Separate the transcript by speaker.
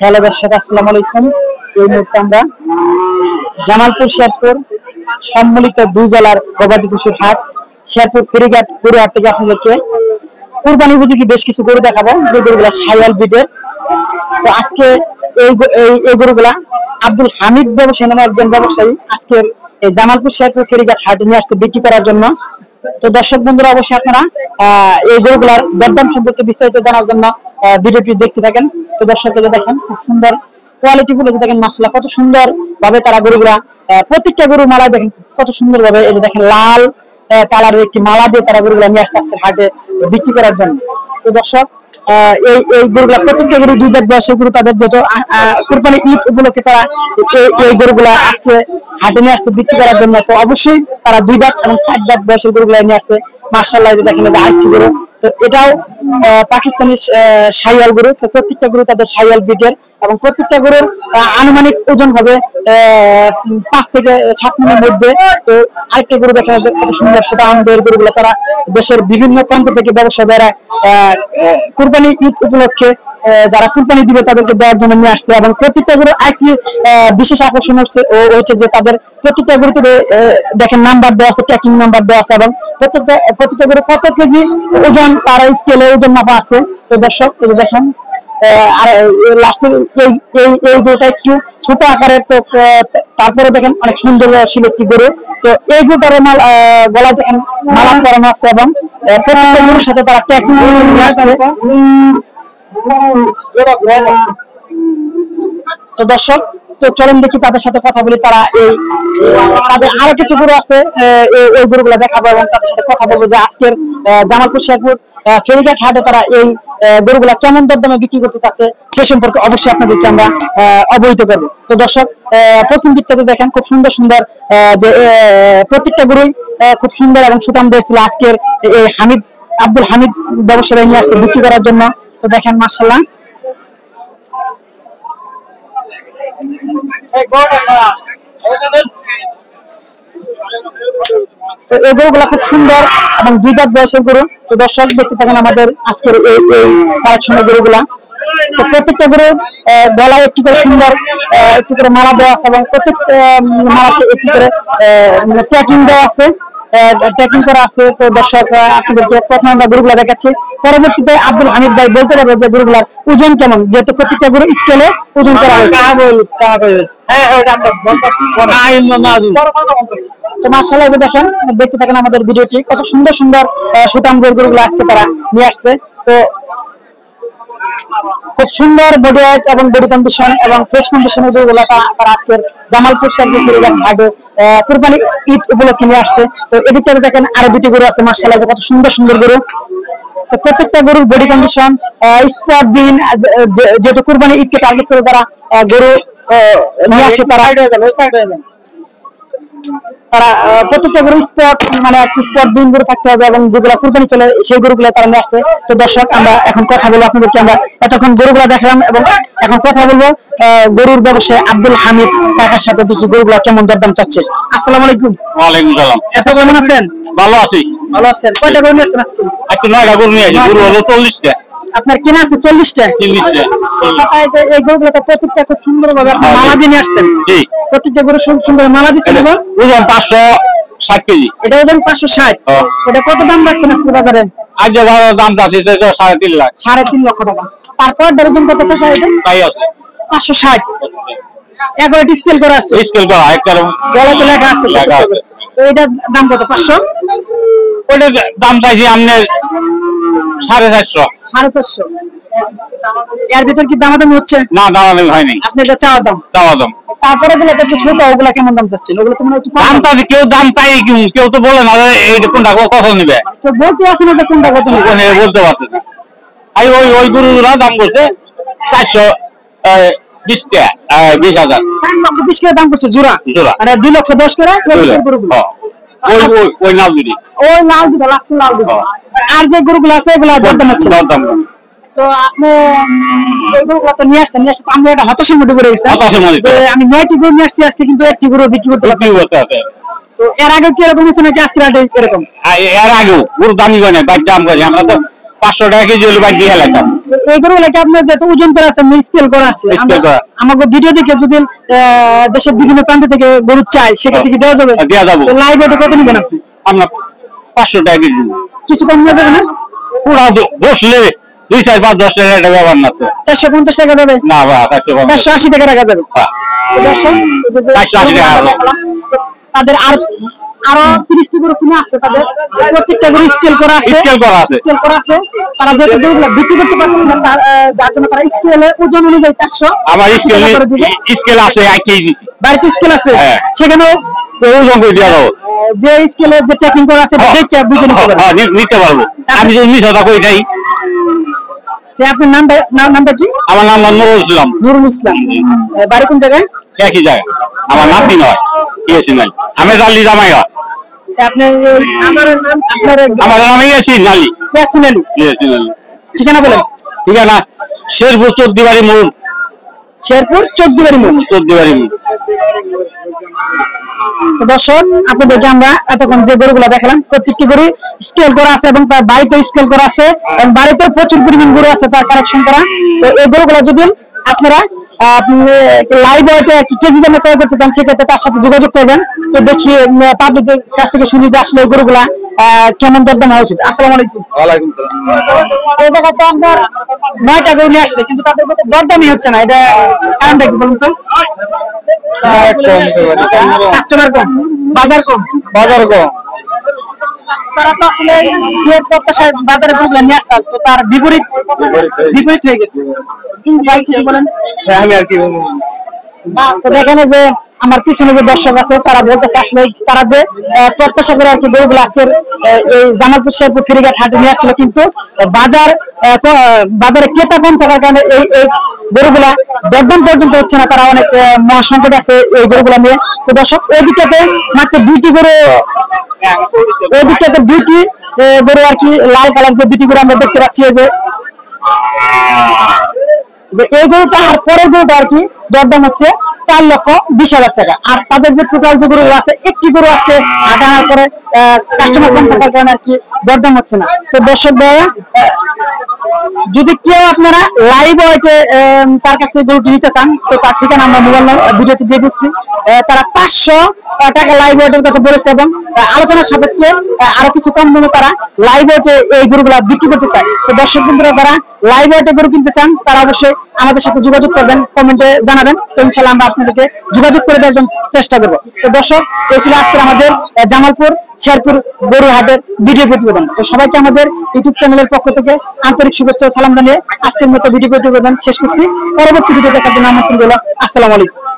Speaker 1: Hello দর্শক, আসসালামু আলাইকুম। এই মুহূর্তে আমরা জামালপুর শেরপুর সম্মিলিত দুই জেলার গবাদি পশুর হাট শেরপুর ফেরিঘাট গরুহাট থেকে আপনাদেরকে কুরবানি উপযোগী বেশ কিছু গরু দেখাবো, যে গরুগুলা শাহিওয়াল ব্রিডের। তো আজকে এই গরুগুলা আব্দুল হামিদ ব্যবসায়ী নামে একজন ব্যবসায়ী আজকের এই জামালপুর শেরপুর ফেরিঘাট হাটে নিয়ে আসছে বিক্রি করার জন্য। তো দর্শক বন্ধুরা, অবশ্যই আপনারা এই গরুগুলার দরদাম সম্পর্কে বিস্তারিত জানার জন্য ভিডিওটি দেখতে থাকেন। তো দর্শক দেখেন খুব সুন্দর কোয়ালিটি গুলো দেখেন, মাশাআল্লাহ কত সুন্দর ভাবে তারা গরুগুলা প্রত্যেকটা গরু মালা দেখেন কত সুন্দর ভাবে, এই যে দেখেন লাল কালারের একটি মালা দিয়ে তারা গরুগুলা নিয়ে আসছে আজকের হাটে বিক্রি করার জন্য। তো দর্শক এই গরুগুলা প্রত্যেকটা গরু 2 দাঁত বয়সের গরু, তাদের যত কুরবানি ঈদ উপলক্ষে তারা এই গরুগুলা আজকে হাটে নিয়ে আসছে বিক্রি করার জন্য। তো অবশ্যই তারা 2 দাঁত এবং 4 দাঁত বয়সের গরুগুলা নিয়ে আসছে, মাশাআল্লাহ দেখেন আরেকটি গরু। তো এটাও পাকিস্তানি শাহিওয়াল গরু। তো প্রত্যেকটা গরু তাদের শাহিওয়াল ব্রিডের এবং প্রত্যেকটা গরুর আনুমানিক ওজন হবে 5 থেকে 7 মনের মধ্যে। তো আরেকটা গরু দেখা যাচ্ছে কত সুন্দর, সেটা আমাদের গরুগুলো তারা দেশের বিভিন্ন প্রান্ত থেকে ব্যবসায়ীরা কুরবানি ঈদ উপলক্ষে যারা কুরবানি দিবে তাদেরকে দেওয়ার জন্য নিয়ে আসছে। এবং প্রত্যেকটা গরু একটি বিশেষ আকর্ষণ হচ্ছে যে তাদের প্রত্যেকটা গরুতে দেখেন নাম্বার দেওয়া আছে, ট্র্যাকিং নাম্বার দেওয়া আছে এবং প্রত্যেকটা গরু কত কেজি ওজন তার স্কেলে ওজন মাপা আছে। তো দর্শক দেখেন, আর লাস্টের এই গরুটা একটু ছোট আকারের। তো তারপরে দেখেন অনেক সুন্দর একটি গরু। তো এই গরুটার গলা দেখেন মালা পরানো আছে এবং প্রত্যেকটা গরুর সাথে তারা ট্র্যাকিং আছে। তো দর্শক, তো চলেন দেখি তাদের সাথে কথা বলি। তারা তাদের আরো কিছু গরু আছে, এই গরুগুলো দেখাবো এবং তাদের সাথে কথা বলবো যে আজকের জামালপুর শেরপুর ফেরিঘাট হাটে তারা এই গরুগুলা কেমন দরদামে বিক্রি করতে চাচ্ছে সে সম্পর্কে অবশ্যই আপনাদেরকে আমরা অবহিত করবো। তো দর্শক, প্রথম দিক থেকে দেখেন খুব সুন্দর সুন্দর যে প্রত্যেকটা গরুই খুব সুন্দর এবং সুঠাম দিয়েছিল আজকের এই আব্দুল হামিদ ব্যবসায়ী নিয়ে আসছে বিক্রি করার জন্য। তো দেখেন মাশাআল্লাহ, তো এই গরুগুলা খুব সুন্দর এবং 2 দাঁত বয়সের গরু। তো দর্শক দেখতে থাকেন আমাদের আজকের এই কালেকশনের গরুগুলা। তো প্রত্যেকটা গরু গলায় একটি করে সুন্দর একটি করে মালা দেওয়া আছে এবং প্রত্যেক মালাতে একটি করে ট্যাকিং দেওয়া আছে, ট্যাকিং করা আছে। তো দর্শক, আপনাদেরকে প্রথমে আমরা গরুগুলা দেখাচ্ছি, পরবর্তীতে আব্দুল হামিদ ভাই বলতে পারবে যে গরুগুলার ওজন কেমন, যেহেতু প্রত্যেকটা গরু স্কেলে ওজন করা হয়েছে। তো মাশাআল্লাহ দেখেন, দেখতে থাকেন আমাদের ভিডিওটি, কত সুন্দর সুন্দর সুঠাম গরুগুলো আজকে তারা নিয়ে আসছে। তো খুব সুন্দর বডি ওয়েট এবং বডি কন্ডিশন এবং ফ্রেশ কন্ডিশনের গরুগুলো তারা আজকের জামালপুর শেরপুর ফেরিঘাট হাটে কুরবানি ঈদ উপলক্ষে নিয়ে আসছে। তো এদিকে দেখেন আরো 2টি গরু আছে, মাশাআল্লাহ কত সুন্দর সুন্দর গরু। তো প্রত্যেকটা গরুর বডি কন্ডিশন স্পট বিন, যেহেতু কুরবানি ঈদকে টার্গেট করে তারা গরু নিয়ে আসছে, তারা প্রত্যেকটা গরু স্পট মানে স্পট বিন গরু থাকতে হবে এবং যেগুলো কুরবানি চলে সেই গরুগুলো তারা নিয়ে আসছে। তো দর্শক, আমরা এখন কথা বলবো আপনাদেরকে, আমরা এতক্ষণ গরুগুলা দেখলাম এবং এখন কথা বলবো গরুর ব্যবসায়ী আব্দুল হামিদ কাকার সাথে, দেখি গরুগুলা কেমন দরদাম চাচ্ছে। আসসালামু আলাইকুম।
Speaker 2: ওয়ালাইকুম সালাম।
Speaker 1: কেমন আছেন?
Speaker 2: ভালো আছি।
Speaker 1: ভালো আছেন? কয়টা গরু নিয়ে আসছেন আজকে?
Speaker 2: আজকে 9টা গরু নিয়ে আসি। গরু হলো 40টা।
Speaker 1: আপনার কিনা আছে 40টা?
Speaker 2: 40টা।
Speaker 1: এই গরুগুলো তো প্রত্যেকটা খুব সুন্দর ভাবে আপনি মালা দিয়ে নিয়ে আসছেন।
Speaker 2: জি,
Speaker 1: প্রত্যেকটা গরু সুন্দর মালা দিচ্ছেন।
Speaker 2: ওজন 560 কেজি।
Speaker 1: এটা ওজন 560। ওটা কত দাম রাখছেন আজকে বাজারে?
Speaker 2: আজকে বাজার দাম আছে 3.5 লাখ।
Speaker 1: 3.5 লক্ষ টাকা। তারপর ওজন কত চাষা এটা?
Speaker 2: তাই আছে
Speaker 1: 560। এগারোটি স্কেল করা আছে।
Speaker 2: স্কেল করা একটা
Speaker 1: বলা তো লেখা আছে। তো এটা দাম কত? 500।
Speaker 2: ওটার দাম চাইছি আপনার 450।
Speaker 1: 450। এর ভিতর কি দামাদামি হচ্ছে?
Speaker 2: না, দামাদামি হয়নি।
Speaker 1: আপনি এটা চাওয়া দাম?
Speaker 2: চাওয়া দাম।
Speaker 1: তারপরে গুলো একটু ছোট, ওগুলা কেমন দাম চাচ্ছেন? ওগুলো তো মানে একটু
Speaker 2: দাম চাইছে, কেউ দাম চাই কেউ তো বলে না এই কোনটা কত নিবে।
Speaker 1: তো বলতে আসেন না কোনটা কত নিবে
Speaker 2: বলতে পারছে না। আর ওই গরুরা দাম করছে 420 টাকা, 20,000।
Speaker 1: 3,20,000 টাকা দাম করছে জোড়া। মানে 2,10,000 টাকা
Speaker 2: ওই লাল দুটি।
Speaker 1: ওই লাল দুটো, লাস্ট লাল দুটো। আর যে গরুগুলো আছে এগুলো দরদাম হচ্ছে না। তো আপনি এই গরুগুলো তো নিয়ে আসছেন, আমি একটা হতাশার মধ্যে পড়ে গেছি যে আমি 9টি গরু নিয়ে আসছি আজকে, কিন্তু একটি গরু বিক্রি করতে পারছি। তো এর আগে কি এরকম হচ্ছে নাকি আজকে রাতে এরকম?
Speaker 2: এর আগেও গরু দামি করে না, বাইক দাম করে। আমরা তো 500 টাকা কেজি হলে বাইক দিয়ে হেলাইতাম।
Speaker 1: এই গরুগুলোকে আপনার যেহেতু ওজন করা আছে, স্কেল করা আছে, আমাকে ভিডিও দেখে যদি দেশের বিভিন্ন প্রান্ত থেকে গরু চাই, সেক্ষেত্রে কি দেওয়া যাবে?
Speaker 2: দেওয়া যাবে।
Speaker 1: লাইভ ওয়েটে কত নেবেন আপনি?
Speaker 2: আপনার 500 টাকা কেজি।
Speaker 1: কিছু কম দেওয়া যাবে না?
Speaker 2: পুরা বসলে 2, 4, 5, 10 টাকা একটা ব্যাপার না তো।
Speaker 1: 450 টাকা যাবে
Speaker 2: না বা
Speaker 1: 480 টাকা রাখা যাবে।
Speaker 2: 480 টাকা।
Speaker 1: তাদের আরো 30টি গরু কিনে আছে, তাদের প্রত্যেকটা গরু স্কেল করা আছে, স্কেল করা আছে। তারা যে গরুগুলো বিক্রি করতে পারছে না, যার জন্য তারা স্কেলে ওজন অনুযায়ী 400।
Speaker 2: আমার স্কেল আছে,
Speaker 1: বাড়িতে স্কেল আছে, সেখানে
Speaker 2: ওজন করে দেওয়া যাবে।
Speaker 1: যে স্কেলে যে ট্র্যাকিং করা আছে দেখে বুঝে
Speaker 2: নিতে পারবো। আমি যদি মিস কথা কই নাই।
Speaker 1: যে আপনার নামটা কি?
Speaker 2: আমার নাম নুরুল ইসলাম।
Speaker 1: নুরুল ইসলাম। বাড়ি কোন জায়গায়?
Speaker 2: একই জায়গায়। আমার নাম কি নয়, ইয়াসিন আলী। আমি জালি জামাইয়া।
Speaker 1: আপনি আমার
Speaker 2: নাম ইয়াসিন আলী।
Speaker 1: ইয়াসিন আলী। ঠিকানা বলেন।
Speaker 2: ঠিকানা শেরপুর 14 বাড়ি মোড়।
Speaker 1: শেরপুর 14 বাড়ি মোড়।
Speaker 2: 14 বাড়ি মোড়।
Speaker 1: তো দর্শক, আপনাদেরকে আমরা এতক্ষণ যে গরুগুলো দেখালাম, প্রত্যেকটি গরু স্কেল করা আছে এবং তার বাড়িতে স্কেল করা আছে, এবং বাড়িতে প্রচুর পরিমাণ গরু আছে তার কালেকশন করা। তো এই গরুগুলো যদি আপনারা লাইভ ওয়েটে কেজি দামে ক্রয় করতে চান, সেক্ষেত্রে তার সাথে যোগাযোগ করবেন। তো দেখি পাবলিকের কাছ থেকে শুনি যে আসলে এই গরুগুলা কেমন দরদাম হওয়া উচিত। আসসালামু আলাইকুম।
Speaker 2: ওয়ালাইকুম সালাম।
Speaker 1: এই জায়গায় তো আপনার 9টা গরু নিয়ে আসছে, কিন্তু তাদের মধ্যে দরদামই হচ্ছে না, এটা কারণটা কি বলুন তো? কাস্টমার কম, বাজার কম। তারা তো আসলে যে প্রত্যাশায় বাজারে গরুগুলো নিয়ে আসছে, তো তার বিপরীত হয়ে গেছে। ভাই কিছু বলেন।
Speaker 2: আমি আর কি বলবো।
Speaker 1: তো দেখেন যে আমার পিছনে যে দর্শক আছে, তারা বলতেছে আসলে তারা যে প্রত্যাশা করে আর কি গরুগুলো আজকের এই জামালপুর শেরপুর ফেরিঘাট হাটে নিয়ে আসছিল, কিন্তু বাজারে ক্রেতা কম থাকার কারণে এই গরুগুলা দরদাম পর্যন্ত হচ্ছে না। তারা অনেক মহাসংকট আছে এই গরুগুলা নিয়ে। তো দর্শক, ওই দিকটাতে মাত্র 2টি গরু, ওই দিকটাতে 2টি গরু আর কি লাল কালার যে 2টি গরু আমরা দেখতে পাচ্ছি, যে এই গরুটা আর পরের গরুটা আর কি দরদাম হচ্ছে 4,20,000 টাকা। আর তাদের যে টোটাল যে গরু আছে, একটি গরু আজকে হাটে আনার পরে কাস্টমার কম থাকার কারণে আর কি দরদাম হচ্ছে না। তো দর্শক ভাইয়া, যদি কেউ আপনারা লাইভ ওয়েটে তার কাছে গরুটি নিতে চান, তো তার ঠিকানা আমরা মোবাইল ভিডিওতে দিয়ে দিচ্ছি। তারা 500 টাকা লাইভ ওয়েটের কথা বলেছে, এবং আলোচনার সাপেক্ষে আরো কিছু কম দামে তারা লাইভ ওয়েটে এই গরুগুলা বিক্রি করতে চায়। তো দর্শক বন্ধুরা, যারা লাইভ ওয়েটে গরু কিনতে চান, তারা অবশ্যই আমাদের সাথে যোগাযোগ করবেন, কমেন্টে জানাবেন। তো ইনশাআল্লাহ আমরা আপনাদেরকে যোগাযোগ করে দেওয়ার চেষ্টা করবো। তো দর্শক, এই ছিল আজকে আমাদের জামালপুর শেরপুর গরু হাটের ভিডিও প্রতিবেদন। তো সবাইকে আমাদের ইউটিউব চ্যানেলের পক্ষ থেকে আন্তরিক শুভেচ্ছা ও সালাম জানিয়ে আজকের মতো ভিডিও প্রতিবেদন শেষ করছি। পরবর্তী ভিডিও দেখার জন্য আমন্ত্রণ রইল। আসসালামু আলাইকুম।